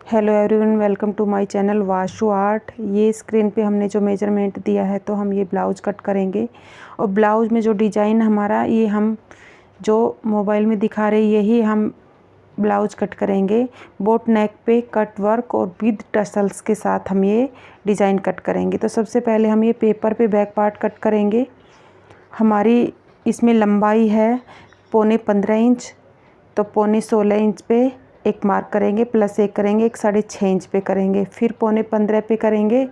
Hello everyone, welcome to my channel Vashu art. ये screen पे हमने जो मेजरमेंट दिया है तो हम ये ब्लाउज़ कट करेंगे और ब्लाउज़ में जो डिज़ाइन हमारा ये हम जो मोबाइल में दिखा रहे यही हम ब्लाउज़ कट करेंगे। बोट नेक पे कट वर्क और विद टसल्स के साथ हम ये डिज़ाइन कट करेंगे। तो सबसे पहले हम ये पेपर पे बैक पार्ट कट करेंगे। हमारी इसमें लंबाई है 15.25 इंच, तो 15.16 इंच पे एक मार्क करेंगे, प्लस एक करेंगे, एक 6.5 इंच पे करेंगे, फिर 15.15 पे करेंगे,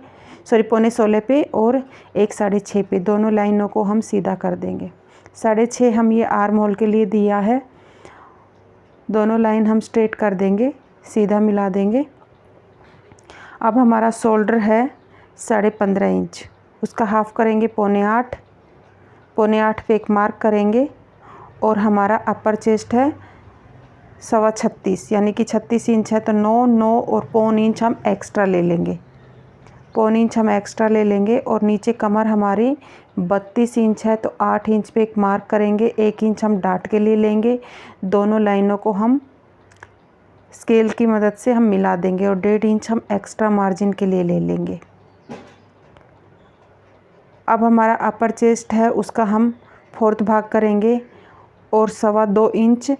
15.16 पे और एक 6.5 पे। दोनों लाइनों को हम सीधा कर देंगे। 6.5 हम ये आर्म होल के लिए दिया है। दोनों लाइन हम स्ट्रेट कर देंगे, सीधा मिला देंगे। अब हमारा शोल्डर है 15.5 इंच, उसका हाफ करेंगे 7.25। 7.25 पे एक मार्क करेंगे और हमारा अपर चेस्ट है 36.25, यानी कि 36 इंच है, तो 9 और 0.25 इंच हम एक्स्ट्रा ले लेंगे। 0.25 इंच हम एक्स्ट्रा ले लेंगे और नीचे कमर हमारी 32 इंच है, तो 8 इंच पे एक मार्क करेंगे, 1 इंच हम डाट के ले लेंगे। दोनों लाइनों को हम स्केल की मदद से हम मिला देंगे और 1.5 इंच हम एक्स्ट्रा मार्जिन के लिए ले लेंगे। अब हमारा अपर चेस्ट है, उसका हम 4th भाग करेंगे और 2.25 इंच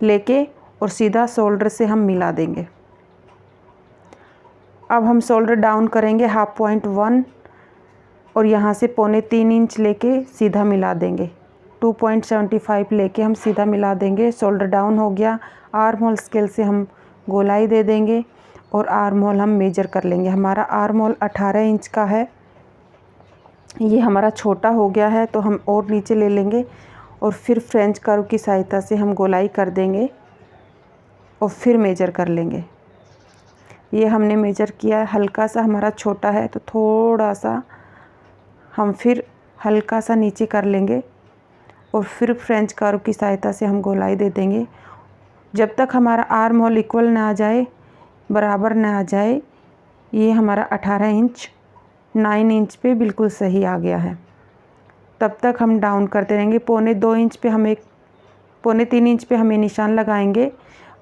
लेके और सीधा शोल्डर से हम मिला देंगे। अब हम शोल्डर डाउन करेंगे 1/2 और यहाँ से 3.25 इंच लेके सीधा मिला देंगे। 2.75 लेके हम सीधा मिला देंगे। शोल्डर डाउन हो गया। आर्म होल स्केल से हम गोलाई दे देंगे और आर्म होल हम मेजर कर लेंगे। हमारा आर्म होल 18 इंच का है। ये हमारा छोटा हो गया है, तो हम और नीचे ले लेंगे और फिर फ्रेंच कर्व की सहायता से हम गोलाई कर देंगे और फिर मेजर कर लेंगे। ये हमने मेजर किया है, हल्का सा हमारा छोटा है तो थोड़ा सा हम फिर हल्का सा नीचे कर लेंगे और फिर फ्रेंच कर्व की सहायता से हम गोलाई दे देंगे। जब तक हमारा आर्म होल इक्वल ना आ जाए, बराबर ना आ जाए, ये हमारा 18 इंच 9 इंच पे बिल्कुल सही आ गया है, तब तक हम डाउन करते रहेंगे। 2.25 इंच पे हम 3.25 इंच पे हमें निशान लगाएंगे।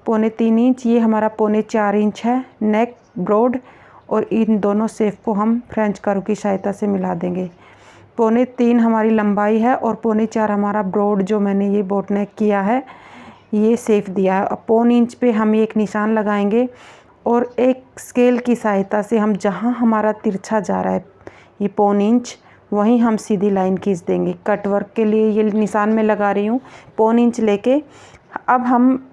3.25 इंच ये हमारा 4.25 इंच है नेक ब्रॉड, और इन दोनों शेप को हम फ्रेंच कर्व की सहायता से मिला देंगे। 3.25 हमारी लंबाई है और 4.25 हमारा ब्रॉड जो मैंने ये बोट नेक किया है ये शेप दिया है। अब 0.25 इंच पे हम एक निशान लगाएंगे और एक स्केल की सहायता से हम जहाँ हमारा तिरछा जा रहा है ये 0.25 इंच, वहीं हम सीधी लाइन खींच देंगे। कट वर्क के लिए ये निशान में लगा रही हूँ 0.25 इंच लेके। अब हम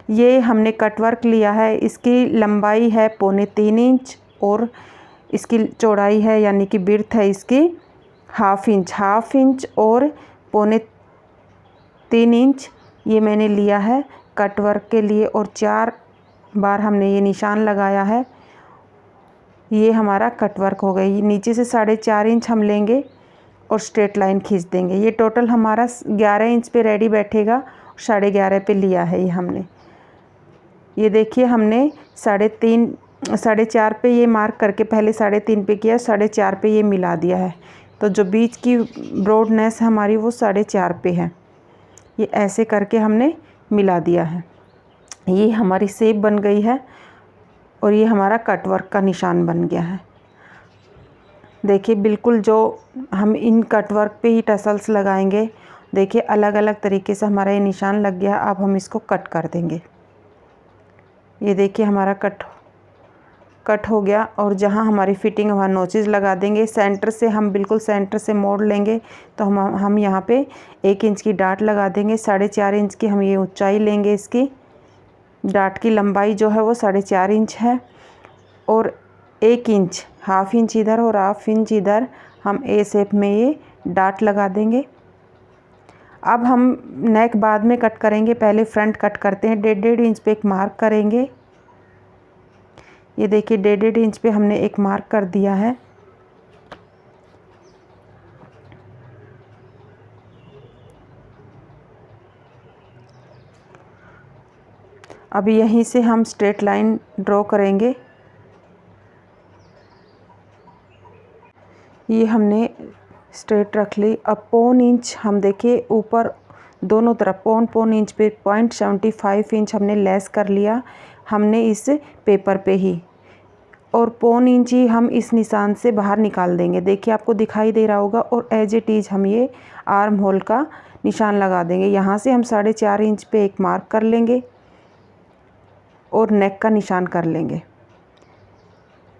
ये हमने कट वर्क लिया है, इसकी लंबाई है 3.25 इंच और इसकी चौड़ाई है यानी कि बिर्थ है इसकी 1/2 इंच और 3.25 इंच ये मैंने लिया है कट वर्क के लिए। और 4 बार हमने ये निशान लगाया है। ये हमारा कट वर्क हो गई। नीचे से 4.5 इंच हम लेंगे और स्ट्रेट लाइन खींच देंगे। ये टोटल हमारा 11 इंच पे रेडी बैठेगा। 11.5 पे लिया है ये हमने। ये देखिए हमने 4.5 पे ये मार्क करके पहले 3.5 पे किया, 4.5 पे ये मिला दिया है, तो जो बीच की ब्रॉडनेस हमारी वो 4.5 पे है। ये ऐसे करके हमने मिला दिया है। ये हमारी शेप बन गई है और ये हमारा कट वर्क का निशान बन गया है। देखिए बिल्कुल जो हम इन कट वर्क पे ही टसल्स लगाएंगे, देखिए अलग अलग तरीके से हमारा ये निशान लग गया। अब हम इसको कट कर देंगे। ये देखिए हमारा कट हो गया और जहाँ हमारी फिटिंग वहाँ नोचेस लगा देंगे। सेंटर से हम बिल्कुल सेंटर से मोड़ लेंगे, तो हम यहाँ पे 1 इंच की डाट लगा देंगे। 4.5 इंच की हम ये ऊंचाई लेंगे। इसकी डाट की लंबाई जो है वो 4.5 इंच है और 1 इंच 1/2 इंच इधर और 1/2 इंच इधर हम ए शेप में ये डाट लगा देंगे। अब हम नेक बाद में कट करेंगे, पहले फ्रंट कट करते हैं। 1.5 इंच पे एक मार्क करेंगे। ये देखिए 1.5 इंच पे हमने एक मार्क कर दिया है। अब यहीं से हम स्ट्रेट लाइन ड्रॉ करेंगे। ये हमने स्ट्रेट रख ली। अब 0.25 इंच हम देखिए ऊपर दोनों तरफ 0.25 इंच पे 0.75 इंच हमने लेस कर लिया। हमने इस पेपर पे ही, और पौन इंच ही हम इस निशान से बाहर निकाल देंगे। देखिए आपको दिखाई दे रहा होगा। और एज इट इज़ हम ये आर्म होल का निशान लगा देंगे। यहाँ से हम 4.5 इंच पे एक मार्क कर लेंगे और नेक का निशान कर लेंगे।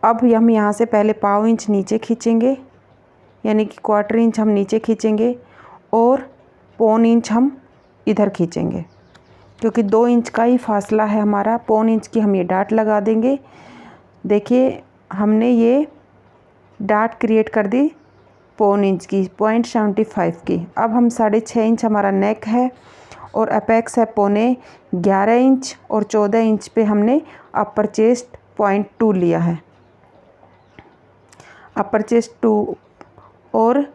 अब हम यहाँ से पहले पाव इंच नीचे खींचेंगे, यानी कि 1/4 इंच हम नीचे खींचेंगे और पौन इंच हम इधर खींचेंगे, क्योंकि 2 इंच का ही फासला है हमारा। पौन इंच की हम ये डाट लगा देंगे। देखिए हमने ये डाट क्रिएट कर दी पौन इंच की, 0.75 की। अब हम 6.5 इंच हमारा नेक है और अपेक्स है 11.25 इंच और 14 इंच पे हमने अपर चेस्ट 0.2 लिया है। अपर चेस्ट 2 और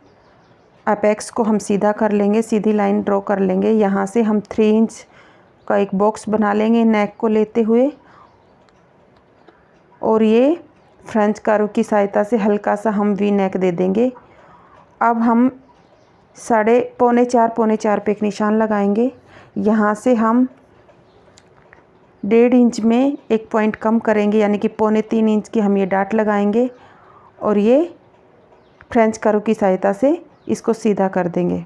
अपेक्स को हम सीधा कर लेंगे, सीधी लाइन ड्रॉ कर लेंगे। यहाँ से हम 3 इंच का एक बॉक्स बना लेंगे नेक को लेते हुए, और ये फ्रेंच कर्व की सहायता से हल्का सा हम वी नेक दे देंगे। अब हम 3.25 पे एक निशान लगाएंगे। यहाँ से हम 1.5 इंच में एक पॉइंट कम करेंगे, यानी कि 3.25 इंच की हम ये डाट लगाएंगे और ये फ्रेंच कर्व की सहायता से इसको सीधा कर देंगे।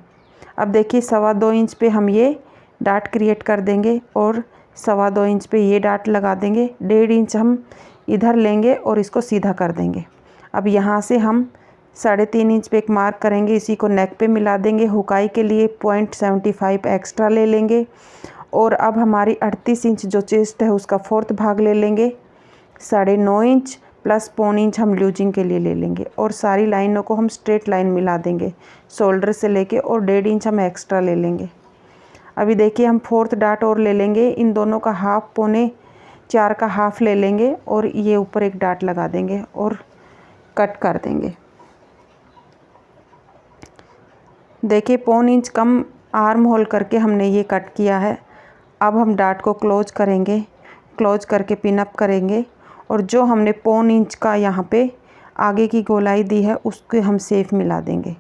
अब देखिए 2.25 इंच पे हम ये डाट क्रिएट कर देंगे और 2.25 इंच पे ये डाट लगा देंगे। 1.5 इंच हम इधर लेंगे और इसको सीधा कर देंगे। अब यहाँ से हम 3.5 इंच पे एक मार्क करेंगे, इसी को नेक पे मिला देंगे। हुकाई के लिए 0.75 एक्स्ट्रा ले लेंगे और अब हमारी 38 इंच जो चेस्ट है उसका 4th भाग ले लेंगे। 9.5 इंच प्लस पौन इंच हम लूजिंग के लिए ले लेंगे और सारी लाइनों को हम स्ट्रेट लाइन मिला देंगे शोल्डर से लेके, और 1.5 इंच हम एक्स्ट्रा ले लेंगे। अभी देखिए हम 4th डाट और ले लेंगे, इन दोनों का हाफ 4.25 का हाफ ले लेंगे और ये ऊपर एक डाट लगा देंगे और कट कर देंगे। देखिए 0.25 इंच कम आर्म होल करके हमने ये कट किया है। अब हम डाट को क्लोज करेंगे, क्लोज करके पिन अप करेंगे और जो हमने 0.25 इंच का यहाँ पे आगे की गोलाई दी है उसके हम सेफ मिला देंगे।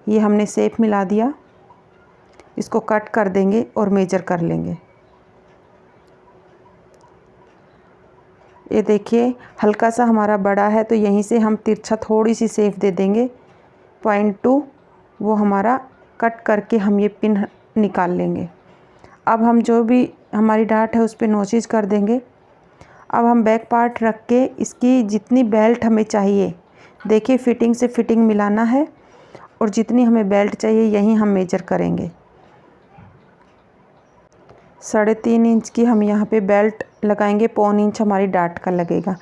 ये हमने सेफ मिला दिया, इसको कट कर देंगे और मेजर कर लेंगे। ये देखिए हल्का सा हमारा बड़ा है तो यहीं से हम तिरछा थोड़ी सी सेफ दे देंगे 0.2, वो हमारा कट करके हम ये पिन निकाल लेंगे। अब हम जो भी हमारी डाट है उस पर नोचिज कर देंगे। अब हम बैक पार्ट रख के इसकी जितनी बेल्ट हमें चाहिए, देखिए फिटिंग से फिटिंग मिलाना है और जितनी हमें बेल्ट चाहिए यहीं हम मेजर करेंगे। 3.5 इंच की हम यहाँ पे बेल्ट लगाएंगे, 0.25 इंच हमारी डाट का लगेगा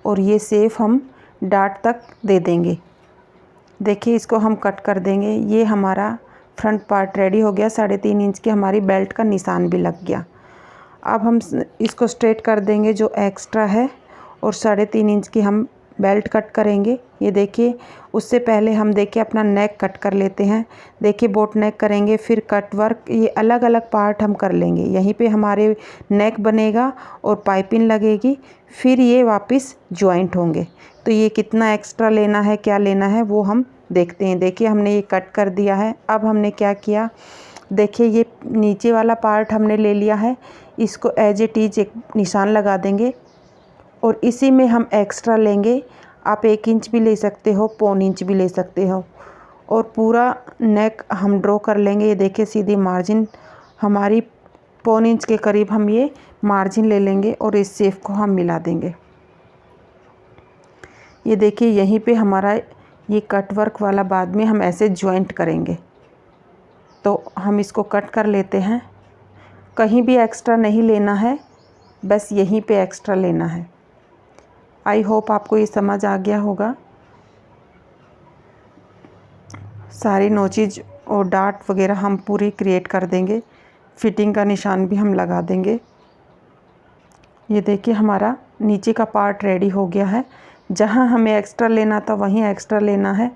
और ये सेफ हम डाट तक दे देंगे। देखिए इसको हम कट कर देंगे। ये हमारा फ्रंट पार्ट रेडी हो गया। 3.5 इंच की हमारी बेल्ट का निशान भी लग गया। अब हम इसको स्ट्रेट कर देंगे जो एक्स्ट्रा है और 3.5 इंच की हम बेल्ट कट करेंगे। ये देखिए उससे पहले हम देखिए अपना नेक कट कर लेते हैं। देखिए बोट नेक करेंगे, फिर कट वर्क, ये अलग अलग पार्ट हम कर लेंगे। यहीं पे हमारे नेक बनेगा और पाइपिंग लगेगी, फिर ये वापस जॉइंट होंगे। तो ये कितना एक्स्ट्रा लेना है, क्या लेना है वो हम देखते हैं। देखिए हमने ये कट कर दिया है। अब हमने क्या किया, देखिए ये नीचे वाला पार्ट हमने ले लिया है, इसको एज इट इज एक निशान लगा देंगे और इसी में हम एक्स्ट्रा लेंगे। आप 1 इंच भी ले सकते हो, 0.25 इंच भी ले सकते हो और पूरा नेक हम ड्रॉ कर लेंगे। ये देखिए सीधी मार्जिन हमारी 0.25 इंच के करीब हम ये मार्जिन ले लेंगे और इस शेप को हम मिला देंगे। ये देखिए यहीं पे हमारा ये कट वर्क वाला बाद में हम ऐसे जॉइंट करेंगे, तो हम इसको कट कर लेते हैं। कहीं भी एक्स्ट्रा नहीं लेना है, बस यहीं पे एक्स्ट्रा लेना है। आई होप आपको ये समझ आ गया होगा। सारी नोचीज और डाट वगैरह हम पूरी क्रिएट कर देंगे। फिटिंग का निशान भी हम लगा देंगे। ये देखिए हमारा नीचे का पार्ट रेडी हो गया है। जहाँ हमें एक्स्ट्रा लेना था वहीं एक्स्ट्रा लेना है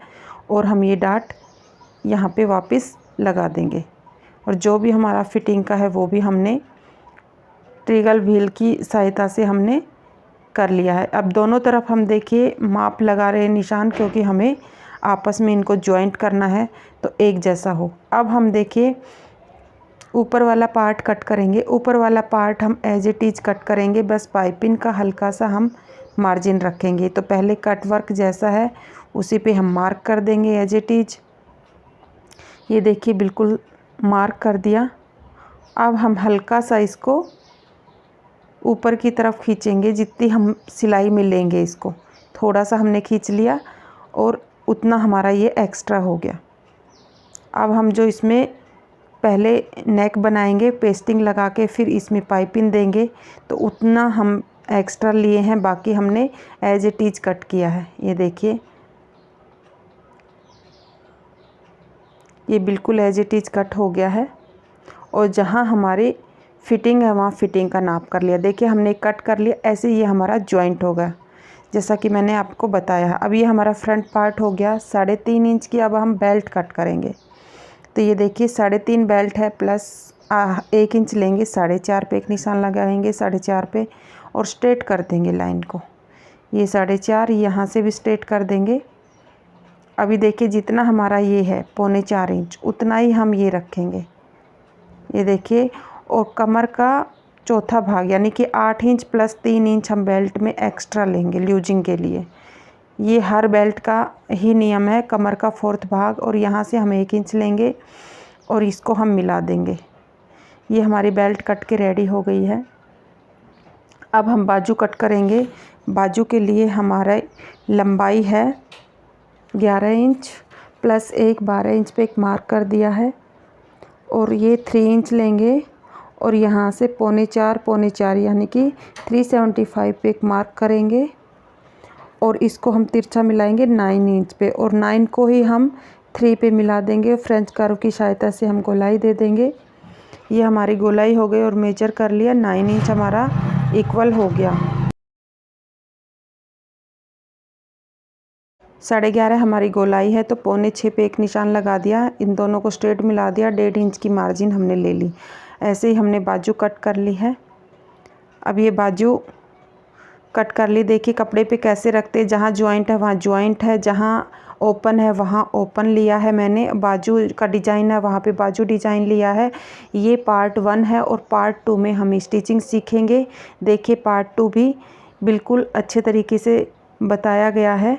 और हम ये डाट यहाँ पे वापस लगा देंगे और जो भी हमारा फिटिंग का है वो भी हमने ट्रिगल व्हील की सहायता से हमने कर लिया है। अब दोनों तरफ हम देखिए माप लगा रहे हैं निशान, क्योंकि हमें आपस में इनको जॉइंट करना है तो एक जैसा हो। अब हम देखिए ऊपर वाला पार्ट कट करेंगे। ऊपर वाला पार्ट हम एज इट इज कट करेंगे, बस पाइपिंग का हल्का सा हम मार्जिन रखेंगे। तो पहले कट वर्क जैसा है उसी पे हम मार्क कर देंगे एज इट इज। ये देखिए बिल्कुल मार्क कर दिया। अब हम हल्का सा इसको ऊपर की तरफ खींचेंगे, जितनी हम सिलाई में लेंगे इसको थोड़ा सा हमने खींच लिया और उतना हमारा ये एक्स्ट्रा हो गया। अब हम जो इसमें पहले नेक बनाएंगे पेस्टिंग लगा के, फिर इसमें पाइपिंग देंगे, तो उतना हम एक्स्ट्रा लिए हैं, बाकी हमने एज इट इज कट किया है। ये देखिए ये बिल्कुल एज इट इज कट हो गया है। और जहाँ हमारी फिटिंग है वहाँ फिटिंग का नाप कर लिया। देखिए हमने कट कर लिया, ऐसे ये हमारा जॉइंट होगा जैसा कि मैंने आपको बताया। अब ये हमारा फ्रंट पार्ट हो गया 3.5 इंच की। अब हम बेल्ट कट करेंगे। तो ये देखिए 3.5 बेल्ट है, प्लस 1 इंच लेंगे, 4.5 पे एक निशान लगाएंगे, 4.5 पे, और स्ट्रेट कर देंगे लाइन को। ये 4.5 यहाँ से भी स्ट्रेट कर देंगे। अभी देखिए जितना हमारा ये है 4.25 इंच, उतना ही हम ये रखेंगे। ये देखिए, और कमर का चौथा भाग यानी कि 8 इंच प्लस 3 इंच हम बेल्ट में एक्स्ट्रा लेंगे ल्यूजिंग के लिए। ये हर बेल्ट का ही नियम है, कमर का 4th भाग, और यहाँ से हम 1 इंच लेंगे और इसको हम मिला देंगे। ये हमारी बेल्ट कट के रेडी हो गई है। अब हम बाजू कट करेंगे। बाजू के लिए हमारा लंबाई है 11 इंच प्लस 12 इंच पे एक मार्क कर दिया है, और ये 3 इंच लेंगे और यहाँ से 4.25 यानी कि 375 पे एक मार्क करेंगे, और इसको हम तिरछा मिलाएंगे 9 इंच पे, और 9 को ही हम 3 पे मिला देंगे। फ्रेंच कर्व की सहायता से हम गोलाई दे देंगे। ये हमारी गोलाई हो गई और मेजर कर लिया 9 इंच हमारा इक्वल हो गया। 11.5 हमारी गोलाई है, तो 5.25 पे एक निशान लगा दिया, इन दोनों को स्ट्रेट मिला दिया, 1.5 इंच की मार्जिन हमने ले ली। ऐसे ही हमने बाजू कट कर ली है। अब ये बाजू कट कर ली। देखिए कपड़े पे कैसे रखते हैं, जहाँ जॉइंट है वहाँ जॉइंट है, जहाँ ओपन है वहाँ ओपन लिया है मैंने। बाजू का डिज़ाइन है वहाँ पे बाजू डिज़ाइन लिया है। ये पार्ट 1 है, और पार्ट 2 में हम स्टिचिंग सीखेंगे। देखिए पार्ट 2 भी बिल्कुल अच्छे तरीके से बताया गया है।